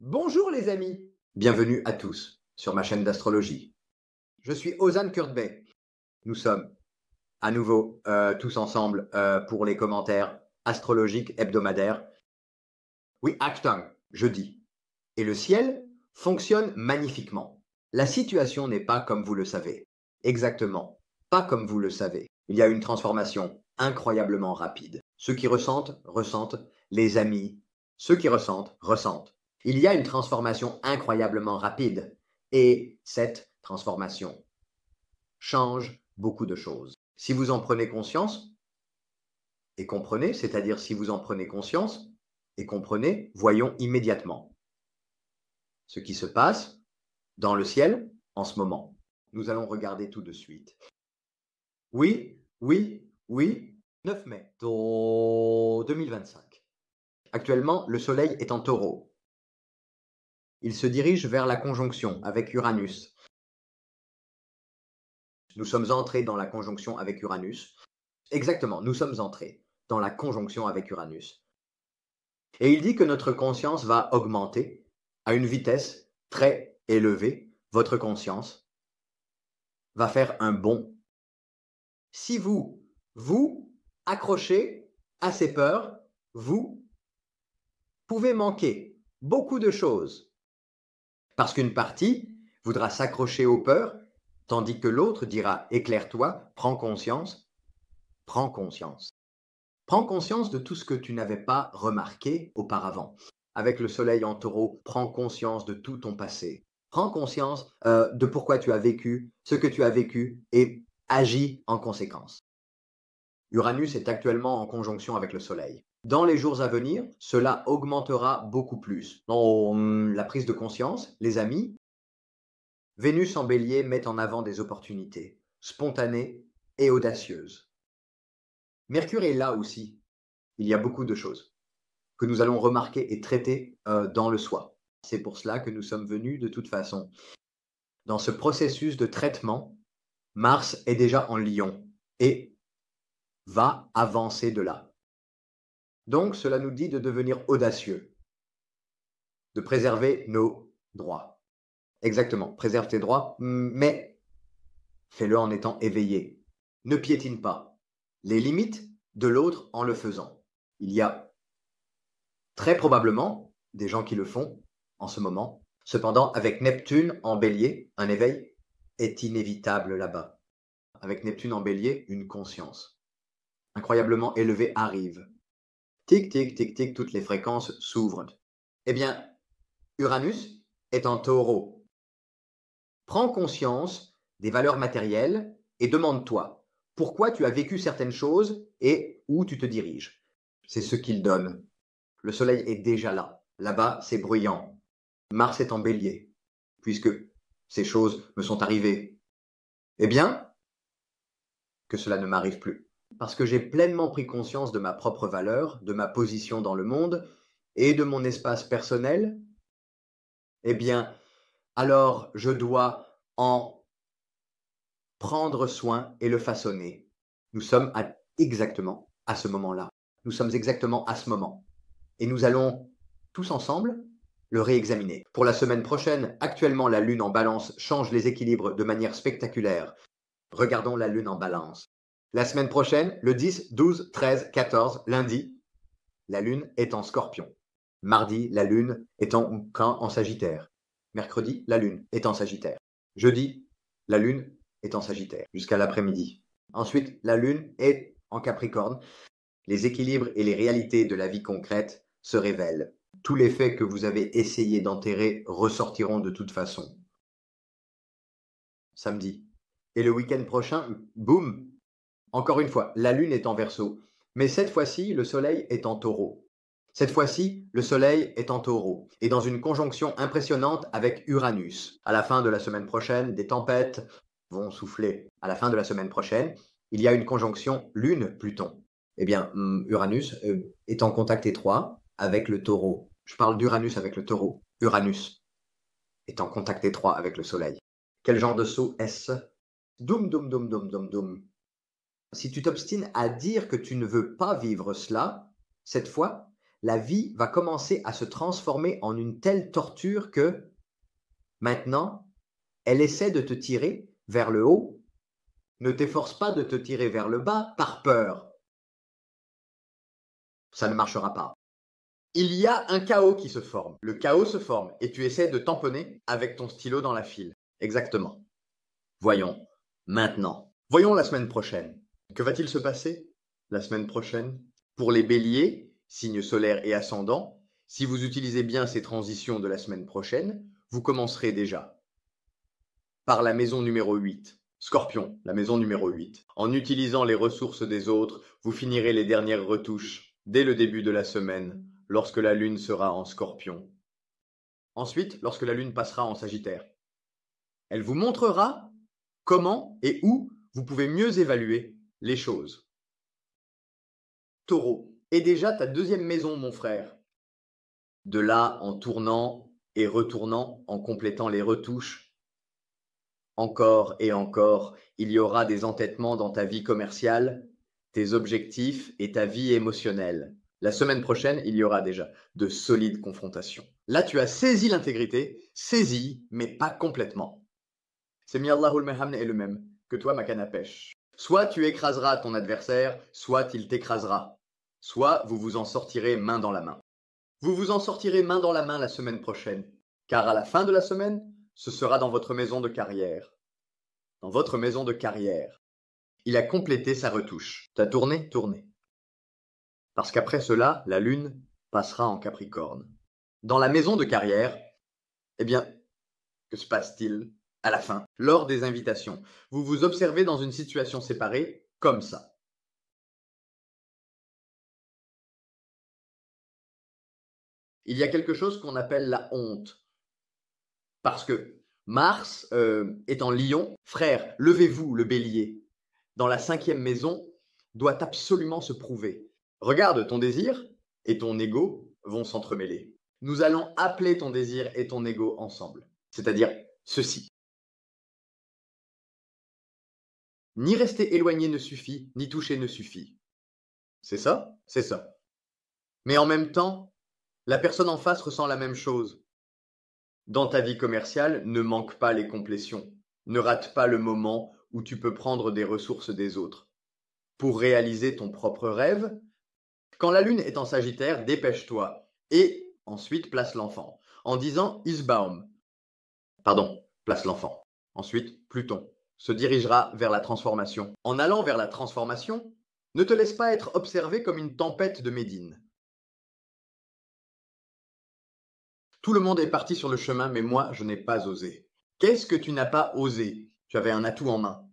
Bonjour les amis, bienvenue à tous sur ma chaîne d'astrologie. Je suis Ozan Kurtbey. Nous sommes à nouveau tous ensemble pour les commentaires astrologiques hebdomadaires. Oui, Achtung, jeudi. Et le ciel fonctionne magnifiquement. La situation n'est pas comme vous le savez. Exactement, pas comme vous le savez. Il y a une transformation incroyablement rapide. Ceux qui ressentent, ressentent. Les amis, ceux qui ressentent, ressentent. Il y a une transformation incroyablement rapide. Et cette transformation change beaucoup de choses. Si vous en prenez conscience et comprenez, c'est-à-dire si vous en prenez conscience et comprenez, voyons immédiatement ce qui se passe dans le ciel en ce moment. Nous allons regarder tout de suite. Oui, oui, oui, 9 mai 2025. Actuellement, le Soleil est en Taureau. Il se dirige vers la conjonction avec Uranus. Nous sommes entrés dans la conjonction avec Uranus. Exactement, nous sommes entrés dans la conjonction avec Uranus. Et il dit que notre conscience va augmenter à une vitesse très élevée. Votre conscience va faire un bond. Si vous accrochez à ces peurs, vous pouvez manquer beaucoup de choses. Parce qu'une partie voudra s'accrocher aux peurs, tandis que l'autre dira « éclaire-toi, prends conscience ». Prends conscience. Prends conscience de tout ce que tu n'avais pas remarqué auparavant. Avec le soleil en taureau, prends conscience de tout ton passé. Prends conscience de pourquoi tu as vécu ce que tu as vécu et agis en conséquence. Uranus est actuellement en conjonction avec le soleil. Dans les jours à venir, cela augmentera beaucoup plus. Dans la prise de conscience, les amis, Vénus en bélier met en avant des opportunités, spontanées et audacieuses. Mercure est là aussi. Il y a beaucoup de choses que nous allons remarquer et traiter dans le soi. C'est pour cela que nous sommes venus de toute façon. Dans ce processus de traitement, Mars est déjà en Lion et va avancer de là. Donc cela nous dit de devenir audacieux, de préserver nos droits. Exactement, préserve tes droits, mais fais-le en étant éveillé. Ne piétine pas les limites de l'autre en le faisant. Il y a très probablement des gens qui le font en ce moment. Cependant, avec Neptune en bélier, un éveil est inévitable là-bas. Avec Neptune en bélier, une conscience incroyablement élevée arrive. Tic, tic, tic, tic, toutes les fréquences s'ouvrent. Eh bien, Uranus est en taureau. Prends conscience des valeurs matérielles et demande-toi pourquoi tu as vécu certaines choses et où tu te diriges. C'est ce qu'il donne. Le soleil est déjà là. Là-bas, c'est bruyant. Mars est en bélier, puisque ces choses me sont arrivées. Eh bien, que cela ne m'arrive plus. Parce que j'ai pleinement pris conscience de ma propre valeur, de ma position dans le monde et de mon espace personnel, eh bien, alors je dois en prendre soin et le façonner. Nous sommes exactement à ce moment-là. Nous sommes exactement à ce moment. Et nous allons tous ensemble le réexaminer. Pour la semaine prochaine, actuellement la Lune en Balance change les équilibres de manière spectaculaire. Regardons la Lune en Balance. La semaine prochaine, le 10, 12, 13, 14, lundi, la Lune est en Scorpion. Mardi, la Lune est en Sagittaire. Mercredi, la Lune est en Sagittaire. Jeudi, la Lune est en Sagittaire jusqu'à l'après-midi. Ensuite, la Lune est en Capricorne. Les équilibres et les réalités de la vie concrète se révèlent. Tous les faits que vous avez essayé d'enterrer ressortiront de toute façon. Samedi. Et le week-end prochain, boum! Encore une fois, la Lune est en Verseau. Mais cette fois-ci, le Soleil est en Taureau. Cette fois-ci, le Soleil est en Taureau et dans une conjonction impressionnante avec Uranus. À la fin de la semaine prochaine, des tempêtes vont souffler. À la fin de la semaine prochaine, il y a une conjonction Lune-Pluton. Eh bien, Uranus est en contact étroit avec le Taureau. Je parle d'Uranus avec le Taureau. Uranus est en contact étroit avec le Soleil. Quel genre de saut est-ce? Doum, doum, doum, doum, doum, doum. Si tu t'obstines à dire que tu ne veux pas vivre cela, cette fois, la vie va commencer à se transformer en une telle torture que, maintenant, elle essaie de te tirer vers le haut. Ne t'efforce pas de te tirer vers le bas par peur. Ça ne marchera pas. Il y a un chaos qui se forme. Le chaos se forme et tu essaies de tamponner avec ton stylo dans la file. Exactement. Voyons, maintenant. Voyons la semaine prochaine. Que va-t-il se passer la semaine prochaine? Pour les béliers, signes solaires et ascendants, si vous utilisez bien ces transitions de la semaine prochaine, vous commencerez déjà par la maison numéro 8. Scorpion, la maison numéro 8. En utilisant les ressources des autres, vous finirez les dernières retouches dès le début de la semaine, lorsque la lune sera en Scorpion. Ensuite, lorsque la lune passera en Sagittaire. Elle vous montrera comment et où vous pouvez mieux évaluer les choses. Taureau, est déjà ta deuxième maison, mon frère. De là, en tournant et retournant, en complétant les retouches, encore et encore, il y aura des entêtements dans ta vie commerciale, tes objectifs et ta vie émotionnelle. La semaine prochaine, il y aura déjà de solides confrontations. Là, tu as saisi l'intégrité, saisi, mais pas complètement. C'est Allahul Mehamne est le même que toi, ma canne à pêche. Soit tu écraseras ton adversaire, soit il t'écrasera. Soit vous vous en sortirez main dans la main. Vous vous en sortirez main dans la main la semaine prochaine, car à la fin de la semaine, ce sera dans votre maison de carrière. Dans votre maison de carrière. Il a complété sa retouche. T'as tourné, tourné. Parce qu'après cela, la lune passera en Capricorne. Dans la maison de carrière, eh bien, que se passe-t-il à la fin, lors des invitations? Vous vous observez dans une situation séparée, comme ça. Il y a quelque chose qu'on appelle la honte. Parce que Mars est en Lion. Frère, levez-vous, le bélier. Dans la 5e maison, doit absolument se prouver. Regarde, ton désir et ton ego vont s'entremêler. Nous allons appeler ton désir et ton ego ensemble. C'est-à-dire ceci. Ni rester éloigné ne suffit, ni toucher ne suffit. C'est ça? C'est ça. Mais en même temps, la personne en face ressent la même chose. Dans ta vie commerciale, ne manque pas les complétions. Ne rate pas le moment où tu peux prendre des ressources des autres. Pour réaliser ton propre rêve, quand la lune est en Sagittaire, dépêche-toi. Et ensuite, place l'enfant. En disant Isbaum. Pardon, place l'enfant. Ensuite, Pluton se dirigera vers la transformation. En allant vers la transformation, ne te laisse pas être observé comme une tempête de Médine. Tout le monde est parti sur le chemin, mais moi, je n'ai pas osé. Qu'est-ce que tu n'as pas osé? Tu avais un atout en main.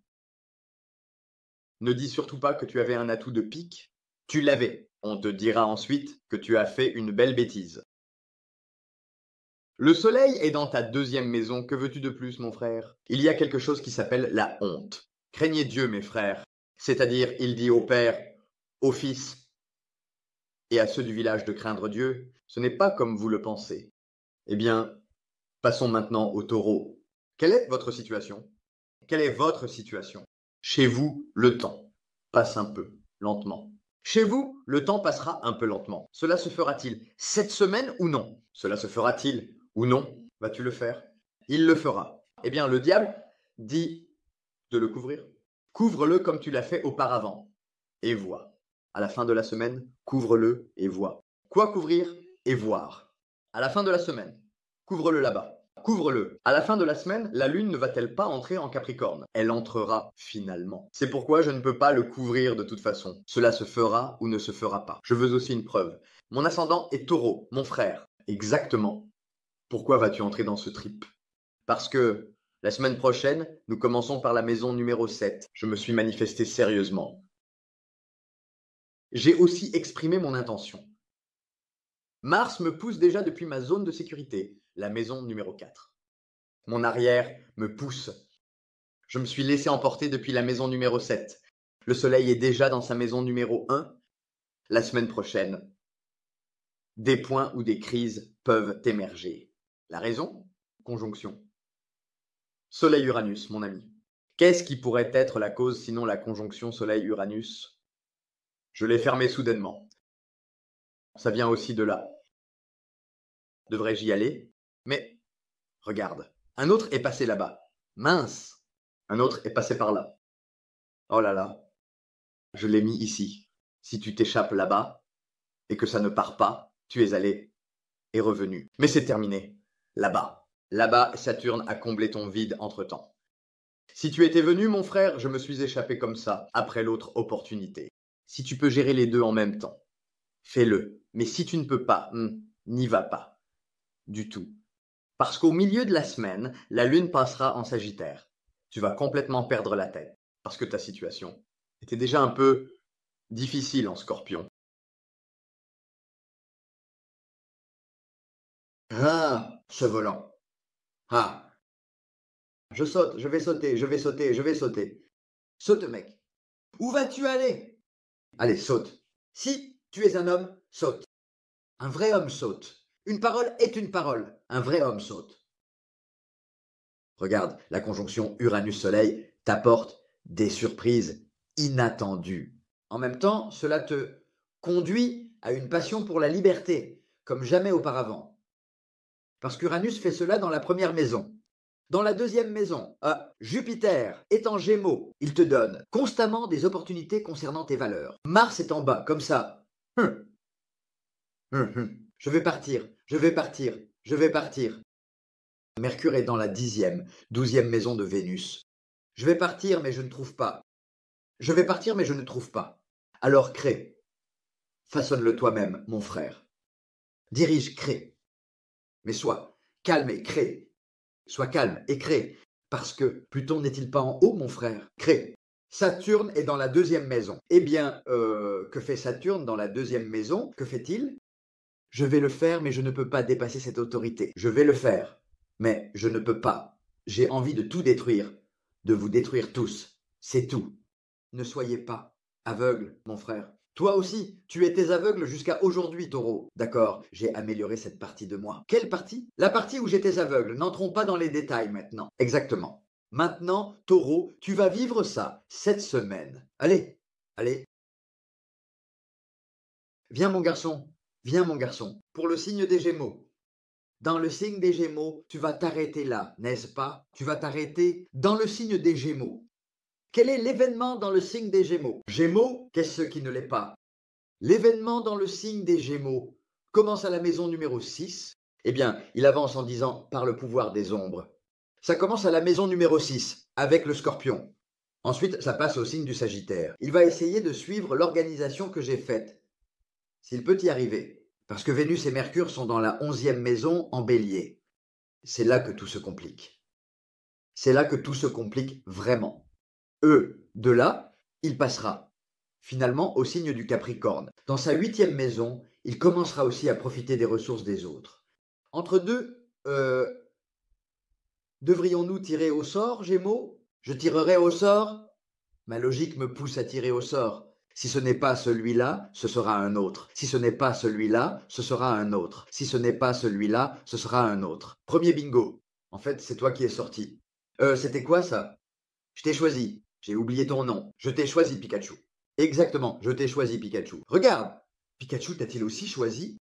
Ne dis surtout pas que tu avais un atout de pique. Tu l'avais. On te dira ensuite que tu as fait une belle bêtise. Le soleil est dans ta 2e maison. Que veux-tu de plus, mon frère? Il y a quelque chose qui s'appelle la honte. Craignez Dieu, mes frères. C'est-à-dire, il dit au Père, au Fils et à ceux du village de craindre Dieu. Ce n'est pas comme vous le pensez. Eh bien, passons maintenant au taureau. Quelle est votre situation? Quelle est votre situation? Chez vous, le temps passe un peu lentement. Chez vous, le temps passera un peu lentement. Cela se fera-t-il cette semaine ou non? Cela se fera-t-il ou non? Vas-tu le faire? Il le fera. Eh bien, le diable dit de le couvrir. Couvre-le comme tu l'as fait auparavant. Et vois. À la fin de la semaine, couvre-le et vois. Quoi couvrir et voir? À la fin de la semaine, couvre-le là-bas. Couvre-le. À la fin de la semaine, la lune ne va-t-elle pas entrer en Capricorne? Elle entrera finalement. C'est pourquoi je ne peux pas le couvrir de toute façon. Cela se fera ou ne se fera pas. Je veux aussi une preuve. Mon ascendant est Taureau, mon frère. Exactement. Pourquoi vas-tu entrer dans ce trip? Parce que la semaine prochaine, nous commençons par la maison numéro 7. Je me suis manifesté sérieusement. J'ai aussi exprimé mon intention. Mars me pousse déjà depuis ma zone de sécurité, la maison numéro 4. Mon arrière me pousse. Je me suis laissé emporter depuis la maison numéro 7. Le soleil est déjà dans sa maison numéro 1. La semaine prochaine, des points où des crises peuvent émerger. La raison? Conjonction. Soleil-Uranus, mon ami. Qu'est-ce qui pourrait être la cause sinon la conjonction Soleil-Uranus? Je l'ai fermé soudainement. Ça vient aussi de là. Devrais-je y aller? Mais, regarde, un autre est passé là-bas. Mince! Un autre est passé par là. Oh là là, je l'ai mis ici. Si tu t'échappes là-bas, et que ça ne part pas, tu es allé et revenu. Mais c'est terminé. Là-bas. Là-bas, Saturne a comblé ton vide entre-temps. Si tu étais venu, mon frère, je me suis échappé comme ça, après l'autre opportunité. Si tu peux gérer les deux en même temps, fais-le. Mais si tu ne peux pas, n'y va pas. Du tout. Parce qu'au milieu de la semaine, la Lune passera en Sagittaire. Tu vas complètement perdre la tête. Parce que ta situation était déjà un peu difficile en Scorpion. Ah, ce volant. Ah, je saute, je vais sauter, je vais sauter, je vais sauter. Saute, mec. Où vas-tu aller? Allez, saute. Si tu es un homme, saute. Un vrai homme saute. Une parole est une parole. Un vrai homme saute. Regarde, la conjonction Uranus-Soleil t'apporte des surprises inattendues. En même temps, cela te conduit à une passion pour la liberté, comme jamais auparavant. Parce qu'Uranus fait cela dans la première maison. Dans la deuxième maison, Jupiter est en Gémeaux. Il te donne constamment des opportunités concernant tes valeurs. Mars est en bas, comme ça. Je vais partir, je vais partir, je vais partir. Mercure est dans la 10e, 12e maison de Vénus. Je vais partir, mais je ne trouve pas. Je vais partir, mais je ne trouve pas. Alors crée. Façonne-le toi-même, mon frère. Dirige, crée. Mais sois calme et crée. Sois calme et crée. Parce que Pluton n'est-il pas en haut, mon frère? Crée. Saturne est dans la deuxième maison. Eh bien, que fait Saturne dans la deuxième maison? Que fait-il? Je vais le faire, mais je ne peux pas dépasser cette autorité. Je vais le faire, mais je ne peux pas. J'ai envie de tout détruire, de vous détruire tous. C'est tout. Ne soyez pas aveugle, mon frère. Toi aussi, tu étais aveugle jusqu'à aujourd'hui, Taureau. D'accord, j'ai amélioré cette partie de moi. Quelle partie? La partie où j'étais aveugle. N'entrons pas dans les détails maintenant. Exactement. Maintenant, Taureau, tu vas vivre ça cette semaine. Allez, allez. Viens, mon garçon. Viens, mon garçon. Pour le signe des Gémeaux. Dans le signe des Gémeaux, tu vas t'arrêter là, n'est-ce pas? Tu vas t'arrêter dans le signe des Gémeaux. Quel est l'événement dans le signe des Gémeaux? Gémeaux, qu'est-ce qui ne l'est pas? L'événement dans le signe des Gémeaux commence à la maison numéro 6. Eh bien, il avance en disant par le pouvoir des ombres. Ça commence à la maison numéro 6, avec le Scorpion. Ensuite, ça passe au signe du Sagittaire. Il va essayer de suivre l'organisation que j'ai faite. S'il peut y arriver. Parce que Vénus et Mercure sont dans la 11e maison en Bélier. C'est là que tout se complique. C'est là que tout se complique vraiment. De là, il passera finalement au signe du Capricorne. Dans sa 8e maison, il commencera aussi à profiter des ressources des autres. Entre deux, devrions-nous tirer au sort, Gémeaux? Je tirerai au sort? Ma logique me pousse à tirer au sort. Si ce n'est pas celui-là, ce sera un autre. Si ce n'est pas celui-là, ce sera un autre. Si ce n'est pas celui-là, ce sera un autre. Premier bingo. En fait, c'est toi qui es sorti. C'était quoi ça? Je t'ai choisi. J'ai oublié ton nom. Je t'ai choisi, Pikachu. Exactement, je t'ai choisi, Pikachu. Regarde, Pikachu t'a-t-il aussi choisi?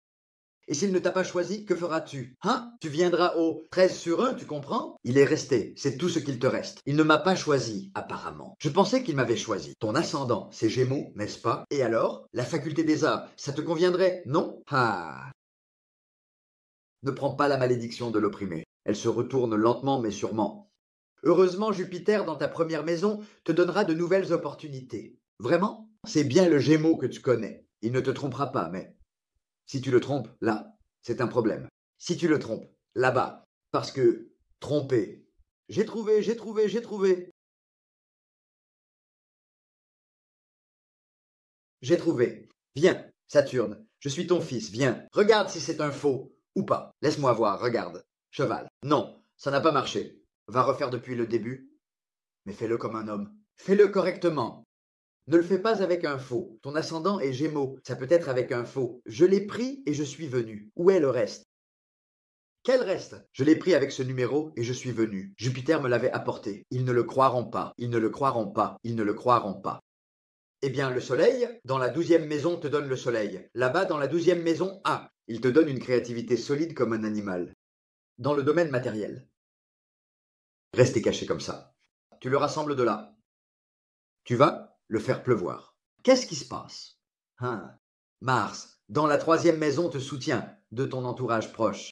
Et s'il ne t'a pas choisi, que feras-tu? Hein? Tu viendras au 13 sur 1, tu comprends? Il est resté, c'est tout ce qu'il te reste. Il ne m'a pas choisi, apparemment. Je pensais qu'il m'avait choisi. Ton ascendant, c'est Gémeaux, n'est-ce pas? Et alors? La faculté des arts, ça te conviendrait, non? Ah! Ne prends pas la malédiction de l'opprimé. Elle se retourne lentement mais sûrement. Heureusement, Jupiter, dans ta première maison, te donnera de nouvelles opportunités. Vraiment? C'est bien le Gémeaux que tu connais. Il ne te trompera pas, mais si tu le trompes, là, c'est un problème. Si tu le trompes, là-bas, parce que tromper. J'ai trouvé, j'ai trouvé, j'ai trouvé. J'ai trouvé. Viens, Saturne, je suis ton fils, viens. Regarde si c'est un faux ou pas. Laisse-moi voir, regarde. Cheval. Non, ça n'a pas marché. Va refaire depuis le début. Mais fais-le comme un homme. Fais-le correctement. Ne le fais pas avec un faux. Ton ascendant est Gémeaux. Ça peut être avec un faux. Je l'ai pris et je suis venu. Où est le reste? Quel reste? Je l'ai pris avec ce numéro et je suis venu. Jupiter me l'avait apporté. Ils ne le croiront pas. Ils ne le croiront pas. Ils ne le croiront pas. Eh bien, le soleil, dans la 12e maison, te donne le soleil. Là-bas, dans la 12e maison A, il te donne une créativité solide comme un animal. Dans le domaine matériel. Restez caché comme ça. Tu le rassembles de là. Tu vas le faire pleuvoir. Qu'est-ce qui se passe? Mars, dans la 3e maison, te soutient de ton entourage proche.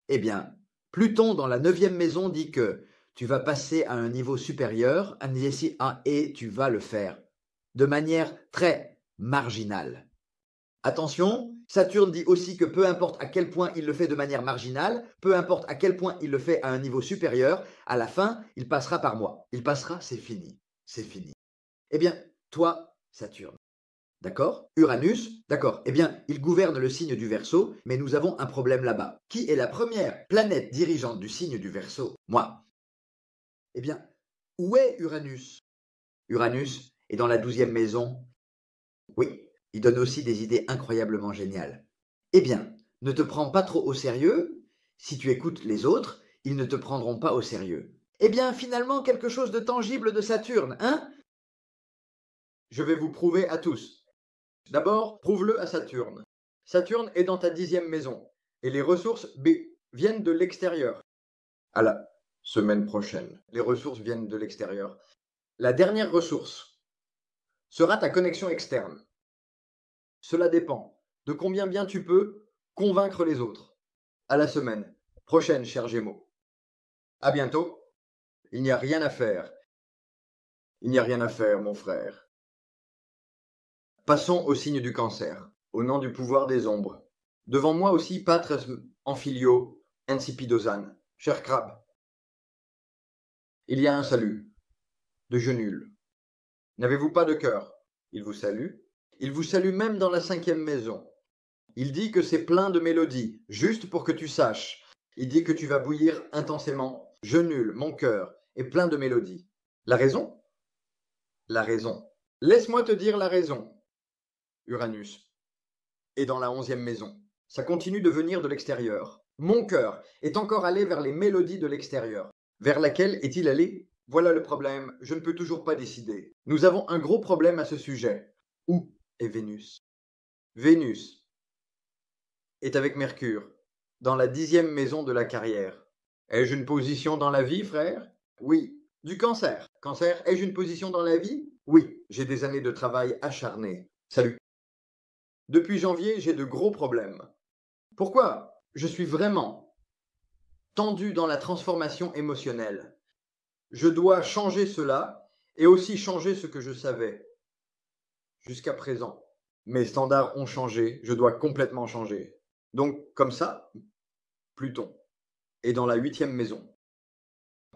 Eh bien, Pluton, dans la 9e maison, dit que tu vas passer à un niveau supérieur, et tu vas le faire de manière très marginale. Attention, Saturne dit aussi que peu importe à quel point il le fait de manière marginale, peu importe à quel point il le fait à un niveau supérieur, à la fin, il passera par moi. Il passera, c'est fini. C'est fini. Eh bien, toi, Saturne, d'accord? Uranus, d'accord. Eh bien, il gouverne le signe du Verseau, mais nous avons un problème là-bas. Qui est la première planète dirigeante du signe du Verseau? Moi. Eh bien, où est Uranus? Uranus est dans la 12e maison. Oui, il donne aussi des idées incroyablement géniales. Eh bien, ne te prends pas trop au sérieux. Si tu écoutes les autres, ils ne te prendront pas au sérieux. Eh bien, finalement, quelque chose de tangible de Saturne, hein? Je vais vous prouver à tous. D'abord, prouve-le à Saturne. Saturne est dans ta 10e maison, et les ressources viennent de l'extérieur. À la semaine prochaine, les ressources viennent de l'extérieur. La dernière ressource sera ta connexion externe. Cela dépend de combien bien tu peux convaincre les autres. À la semaine prochaine, cher Gémeaux. À bientôt. Il n'y a rien à faire. Il n'y a rien à faire, mon frère. Passons au signe du Cancer, au nom du pouvoir des ombres. Devant moi aussi, Patres Amphilio, Ensipidosan, cher crabe. Il y a un salut, de jeu nul. N'avez-vous pas de cœur? Il vous salue. Il vous salue même dans la 5e maison. Il dit que c'est plein de mélodies, juste pour que tu saches. Il dit que tu vas bouillir intensément. Je nul, mon cœur, est plein de mélodies. La raison? La raison. Laisse-moi te dire la raison. Uranus. Et dans la 11e maison. Ça continue de venir de l'extérieur. Mon cœur est encore allé vers les mélodies de l'extérieur. Vers laquelle est-il allé? Voilà le problème, je ne peux toujours pas décider. Nous avons un gros problème à ce sujet. Où est Vénus? Vénus est avec Mercure, dans la 10e maison de la carrière. Ai-je une position dans la vie, frère? Oui. Du Cancer. Cancer, ai-je une position dans la vie? Oui. J'ai des années de travail acharné. Salut. Depuis janvier, j'ai de gros problèmes. Pourquoi? Je suis vraiment tendu dans la transformation émotionnelle. Je dois changer cela et aussi changer ce que je savais jusqu'à présent. Mes standards ont changé, je dois complètement changer. Donc, comme ça, Pluton est dans la 8e maison.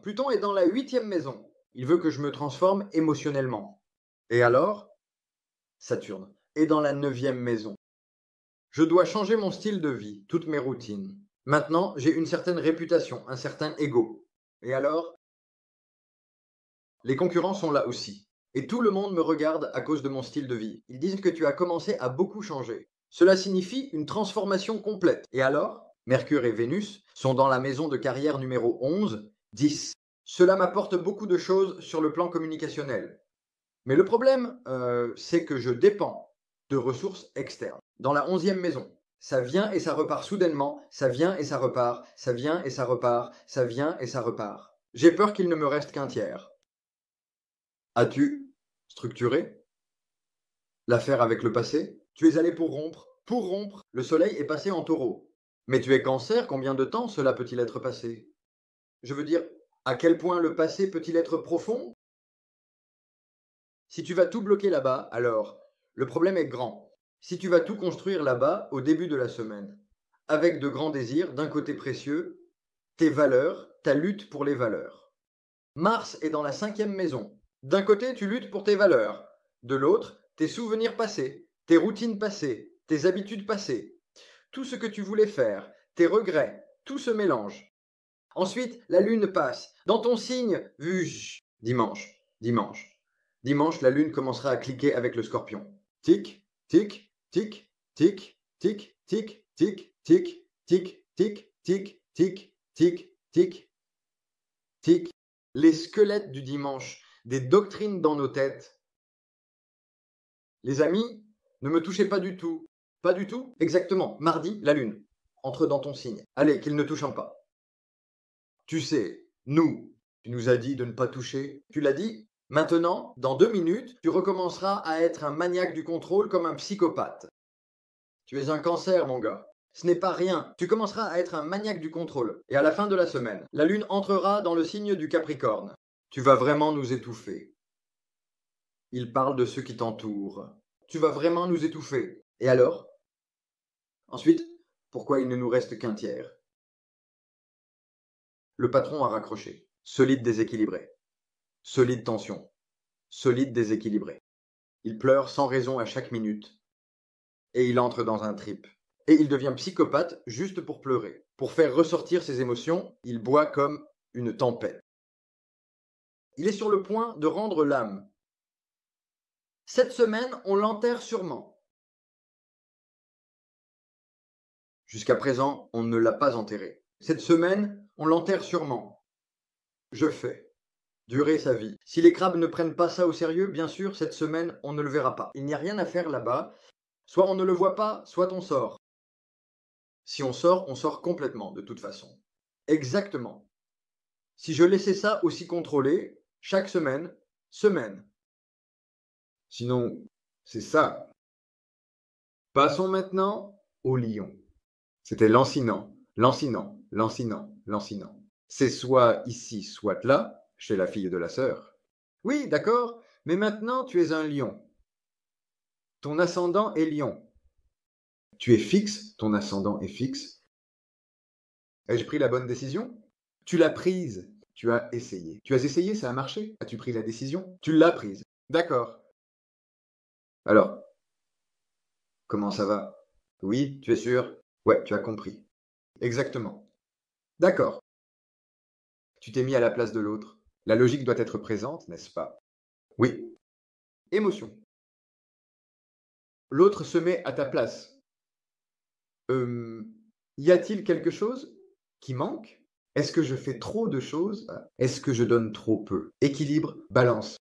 Pluton est dans la 8e maison. Il veut que je me transforme émotionnellement. Et alors, Saturne est dans la 9e maison. Je dois changer mon style de vie, toutes mes routines. Maintenant, j'ai une certaine réputation, un certain ego. Et alors, les concurrents sont là aussi. Et tout le monde me regarde à cause de mon style de vie. Ils disent que tu as commencé à beaucoup changer. Cela signifie une transformation complète. Et alors, Mercure et Vénus sont dans la maison de carrière numéro 11, 10. Cela m'apporte beaucoup de choses sur le plan communicationnel. Mais le problème, c'est que je dépends de ressources externes. Dans la 11e maison, ça vient et ça repart soudainement, ça vient et ça repart, ça vient et ça repart, ça vient et ça repart. J'ai peur qu'il ne me reste qu'un tiers. As-tu structuré l'affaire avec le passé? Tu es allé pour rompre. Pour rompre, le soleil est passé en taureau. Mais tu es Cancer, combien de temps cela peut-il être passé? Je veux dire, à quel point le passé peut-il être profond? Si tu vas tout bloquer là-bas, alors, le problème est grand. Si tu vas tout construire là-bas au début de la semaine, avec de grands désirs, d'un côté précieux, tes valeurs, ta lutte pour les valeurs. Mars est dans la 5e maison. D'un côté, tu luttes pour tes valeurs. De l'autre, tes souvenirs passés, tes routines passées, tes habitudes passées. Tout ce que tu voulais faire, tes regrets, tout se mélange. Ensuite, la lune passe. Dans ton signe, dimanche, dimanche. Dimanche, la lune commencera à cliquer avec le scorpion. Tic, tic, tic, tic, tic, tic, tic, tic, tic, tic, tic, tic, tic, tic, tic. Les squelettes du dimanche, des doctrines dans nos têtes, Les amis, ne me touchez pas du tout. Pas du tout? Exactement. Mardi, la lune. Entre dans ton signe. Allez, qu'il ne touche pas. Tu sais, tu nous as dit de ne pas toucher. Tu l'as dit? Maintenant, dans 2 minutes, tu recommenceras à être un maniaque du contrôle comme un psychopathe. Tu es un cancer, mon gars. Ce n'est pas rien. Tu commenceras à être un maniaque du contrôle. Et à la fin de la semaine, la lune entrera dans le signe du Capricorne. Tu vas vraiment nous étouffer. Il parle de ceux qui t'entourent. Tu vas vraiment nous étouffer. Et alors? Ensuite, pourquoi il ne nous reste qu'un tiers? Le patron a raccroché. Solide déséquilibré. Solide tension. Solide déséquilibré. Il pleure sans raison à chaque minute. Et il entre dans un trip. Et il devient psychopathe juste pour pleurer. Pour faire ressortir ses émotions, il boit comme une tempête. Il est sur le point de rendre l'âme. Cette semaine, on l'enterre sûrement. Jusqu'à présent, on ne l'a pas enterré. Cette semaine, on l'enterre sûrement. Je fais. Durer sa vie. Si les crabes ne prennent pas ça au sérieux, bien sûr, cette semaine, on ne le verra pas. Il n'y a rien à faire là-bas. Soit on ne le voit pas, soit on sort. Si on sort complètement, de toute façon. Exactement. Si je laissais ça aussi contrôlé, chaque semaine. Sinon, c'est ça. Passons maintenant au lion. C'était lancinant. C'est soit ici, soit là, chez la fille de la sœur. Oui, d'accord, mais maintenant tu es un lion. Ton ascendant est lion. Tu es fixe, ton ascendant est fixe. Ai-je pris la bonne décision? Tu l'as prise, tu as essayé. Tu as essayé, ça a marché? As-tu pris la décision? Tu l'as prise. D'accord. Alors, comment ça va? Oui, tu es sûr? Ouais, tu as compris. Exactement. D'accord. Tu t'es mis à la place de l'autre. La logique doit être présente, n'est-ce pas? Oui. Émotion. L'autre se met à ta place. Y a-t-il quelque chose qui manque? Est-ce que je fais trop de choses? Est-ce que je donne trop peu? Équilibre, balance.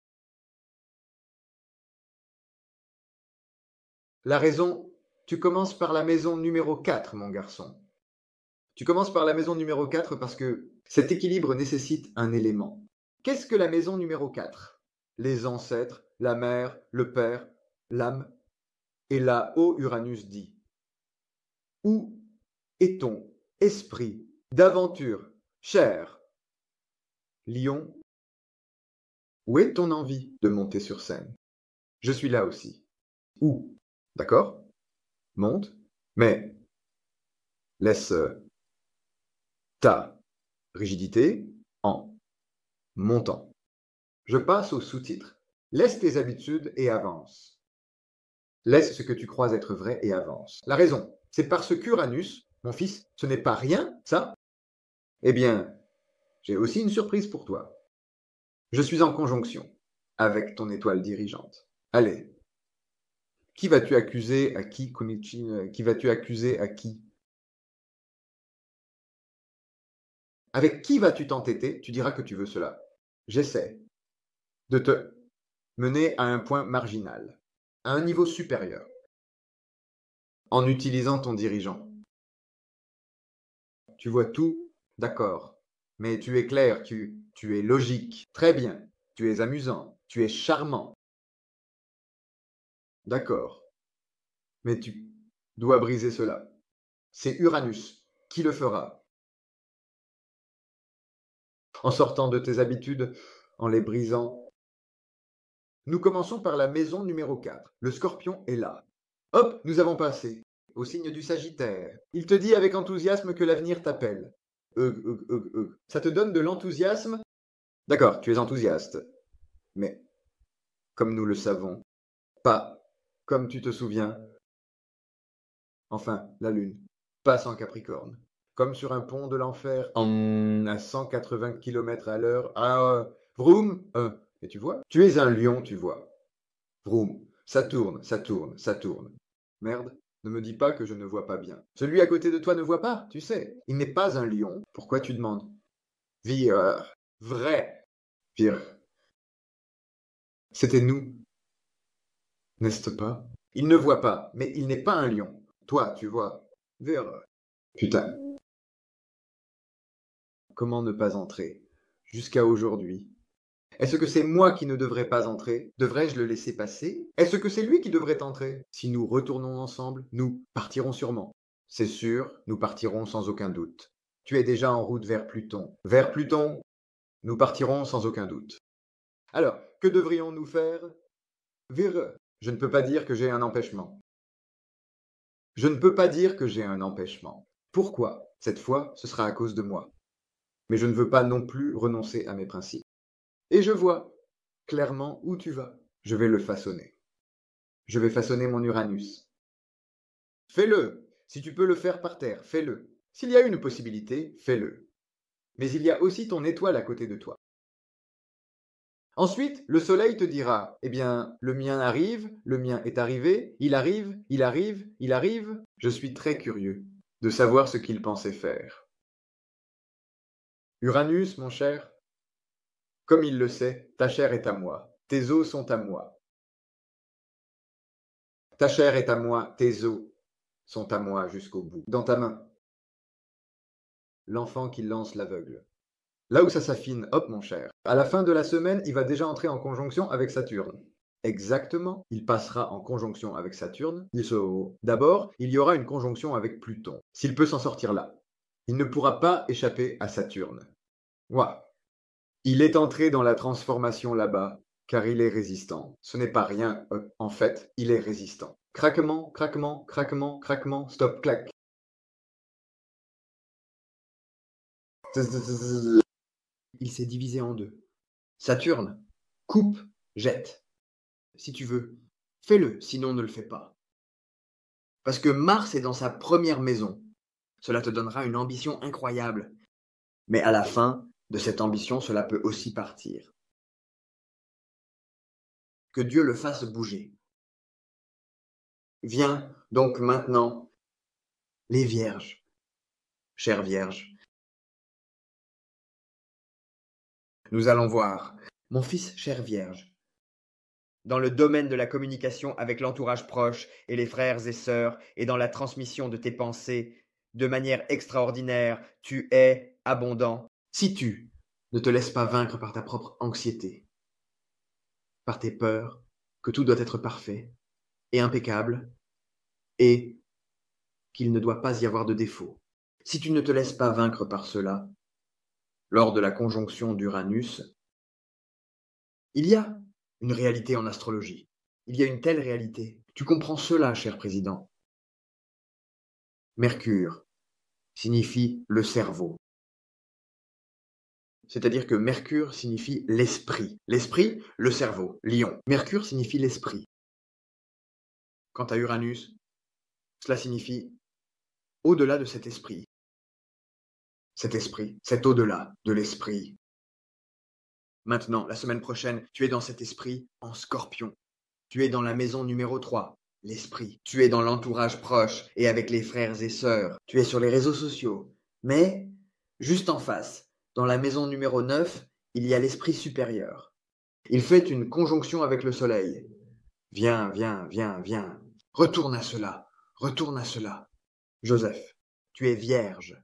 La raison, tu commences par la maison numéro 4, mon garçon. Tu commences par la maison numéro 4 parce que cet équilibre nécessite un élément. Qu'est-ce que la maison numéro 4? Les ancêtres, la mère, le père, l'âme. Et là haut Uranus dit: où est ton esprit d'aventure, cher? Lion, où est ton envie de monter sur scène? Je suis là aussi. Où? D'accord? Monte, mais laisse ta rigidité en montant. Je passe au sous-titre. Laisse tes habitudes et avance. Laisse ce que tu crois être vrai et avance. La raison, c'est parce qu'Uranus, mon fils, ce n'est pas rien, ça? Eh bien, j'ai aussi une surprise pour toi. Je suis en conjonction avec ton étoile dirigeante. Allez, qui vas-tu accuser à qui, Konichi? Qui vas-tu accuser à qui? Avec qui vas-tu t'entêter? Tu diras que tu veux cela. J'essaie de te mener à un point marginal, à un niveau supérieur, en utilisant ton dirigeant. Tu vois tout, d'accord, mais tu es clair, tu es logique, très bien, tu es amusant, tu es charmant. D'accord, mais tu dois briser cela. C'est Uranus qui le fera. En sortant de tes habitudes, en les brisant. Nous commençons par la maison numéro 4. Le scorpion est là. Hop, nous avons passé au signe du Sagittaire. Il te dit avec enthousiasme que l'avenir t'appelle. Ça te donne de l'enthousiasme? D'accord, tu es enthousiaste. Mais, comme nous le savons, pas comme tu te souviens. Enfin, la lune passe en Capricorne, comme sur un pont de l'enfer, à 180 km à l'heure. Ah, vroom, et tu vois, tu es un lion, tu vois. Vroom, ça tourne, ça tourne, ça tourne. Merde, ne me dis pas que je ne vois pas bien. Celui à côté de toi ne voit pas, tu sais. Il n'est pas un lion. Pourquoi tu demandes? Vire, vrai, vire. C'était nous. n'est-ce pas? Il ne voit pas, mais il n'est pas un lion. Toi, tu vois. Vers... Putain. Comment ne pas entrer? Jusqu'à aujourd'hui. Est-ce que c'est moi qui ne devrais pas entrer? Devrais-je le laisser passer? Est-ce que c'est lui qui devrait entrer? Si nous retournons ensemble, nous partirons sûrement. C'est sûr, nous partirons sans aucun doute. Tu es déjà en route vers Pluton. Vers Pluton, nous partirons sans aucun doute. Alors, que devrions-nous faire? Vers... Je ne peux pas dire que j'ai un empêchement. Je ne peux pas dire que j'ai un empêchement. Pourquoi? Cette fois, ce sera à cause de moi. Mais je ne veux pas non plus renoncer à mes principes. Et je vois clairement où tu vas. Je vais le façonner. Je vais façonner mon Uranus. Fais-le. Si tu peux le faire par terre, fais-le. S'il y a une possibilité, fais-le. Mais il y a aussi ton étoile à côté de toi. Ensuite, le soleil te dira, eh bien, le mien arrive, le mien est arrivé, il arrive, il arrive, il arrive. Je suis très curieux de savoir ce qu'il pensait faire. Uranus, mon cher, comme il le sait, ta chair est à moi, tes os sont à moi. Ta chair est à moi, tes os sont à moi jusqu'au bout. Dans ta main. L'enfant qui lance l'aveugle. Là où ça s'affine, hop mon cher. À la fin de la semaine, il va déjà entrer en conjonction avec Saturne. Exactement, il passera en conjonction avec Saturne. D'abord, il y aura une conjonction avec Pluton. S'il peut s'en sortir là. Il ne pourra pas échapper à Saturne. Ouah. Il est entré dans la transformation là-bas, car il est résistant. Ce n'est pas rien, en fait, il est résistant. Craquement, craquement, craquement, craquement, stop, clac. Il s'est divisé en deux. Saturne, coupe, jette. Si tu veux, fais-le, sinon ne le fais pas. Parce que Mars est dans sa première maison. Cela te donnera une ambition incroyable. Mais à la fin de cette ambition, cela peut aussi partir. Que Dieu le fasse bouger. Viens donc maintenant, les vierges, chères vierges. Nous allons voir, mon fils, chère vierge. Dans le domaine de la communication avec l'entourage proche et les frères et sœurs, et dans la transmission de tes pensées, de manière extraordinaire, tu es abondant. Si tu ne te laisses pas vaincre par ta propre anxiété, par tes peurs, que tout doit être parfait et impeccable, et qu'il ne doit pas y avoir de défaut. Si tu ne te laisses pas vaincre par cela, lors de la conjonction d'Uranus, il y a une réalité en astrologie. Il y a une telle réalité. Tu comprends cela, cher président. Mercure signifie le cerveau. C'est-à-dire que Mercure signifie l'esprit. L'esprit, le cerveau, Lion. Mercure signifie l'esprit. Quant à Uranus, cela signifie au-delà de cet esprit. Cet esprit, c'est au-delà de l'esprit. Maintenant, la semaine prochaine, tu es dans cet esprit en Scorpion. Tu es dans la maison numéro 3, l'esprit. Tu es dans l'entourage proche et avec les frères et sœurs. Tu es sur les réseaux sociaux. Mais, juste en face, dans la maison numéro 9, il y a l'esprit supérieur. Il fait une conjonction avec le soleil. Viens, viens, viens, viens. Retourne à cela. Retourne à cela. Joseph, tu es vierge.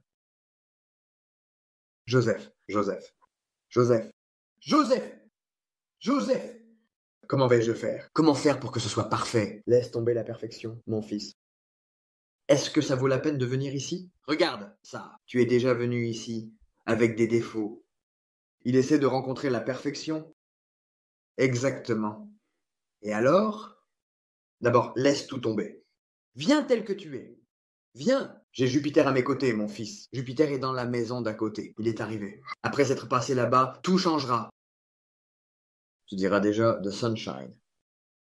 Joseph, Joseph, Joseph, Joseph, Joseph. Comment vais-je faire? Comment faire pour que ce soit parfait? Laisse tomber la perfection, mon fils. Est-ce que ça vaut la peine de venir ici? Regarde ça. Tu es déjà venu ici, avec des défauts. Il essaie de rencontrer la perfection. Exactement. Et alors? D'abord, laisse tout tomber. Viens tel que tu es. Viens. J'ai Jupiter à mes côtés, mon fils. Jupiter est dans la maison d'à côté. Il est arrivé. Après être passé là-bas, tout changera. Tu diras déjà The Sunshine.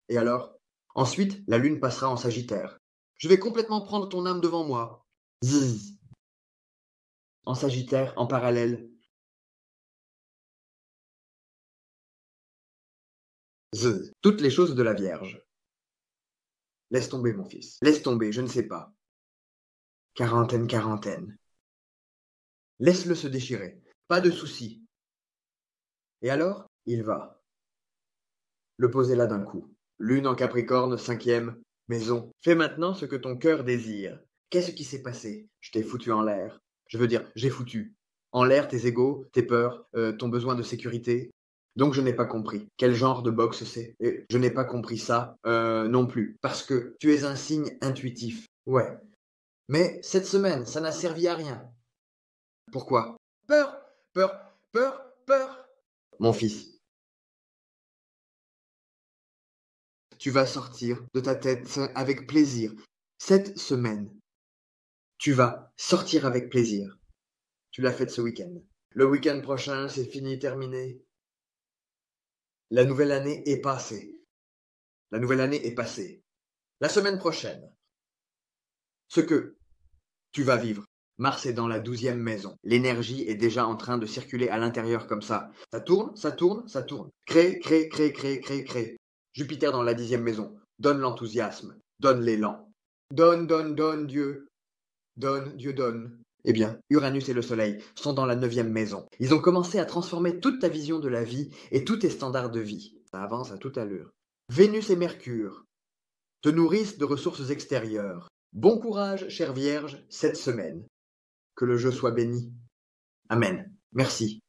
Et alors? Ensuite, la lune passera en Sagittaire. Je vais complètement prendre ton âme devant moi. Zzz. En Sagittaire, en parallèle. Zzz. Toutes les choses de la Vierge. Laisse tomber, mon fils. Laisse tomber, je ne sais pas. Quarantaine, quarantaine. Laisse-le se déchirer. Pas de soucis. Et alors, il va le poser là d'un coup. Lune en Capricorne, 5e maison. Fais maintenant ce que ton cœur désire. Qu'est-ce qui s'est passé? Je t'ai foutu en l'air. Je veux dire, j'ai foutu en l'air tes égos, tes peurs, ton besoin de sécurité. Donc je n'ai pas compris. Quel genre de boxe c'est? Et je n'ai pas compris ça non plus. Parce que tu es un signe intuitif. Ouais. Mais cette semaine, ça n'a servi à rien. Pourquoi? Peur, peur, peur, peur. Mon fils, tu vas sortir de ta tête avec plaisir. Cette semaine, tu vas sortir avec plaisir. Tu l'as fait ce week-end. Le week-end prochain, c'est fini, terminé. La nouvelle année est passée. La nouvelle année est passée. La semaine prochaine, ce que tu vas vivre. Mars est dans la 12e maison. L'énergie est déjà en train de circuler à l'intérieur comme ça. Ça tourne, ça tourne, ça tourne. Crée, crée, crée, crée, crée, crée. Jupiter dans la 10e maison. Donne l'enthousiasme. Donne l'élan. Donne, donne, donne, Dieu. Donne, Dieu donne. Eh bien, Uranus et le Soleil sont dans la 9e maison. Ils ont commencé à transformer toute ta vision de la vie et tous tes standards de vie. Ça avance à toute allure. Vénus et Mercure te nourrissent de ressources extérieures. Bon courage, chère Vierge, cette semaine. Que le jeu soit béni. Amen. Merci.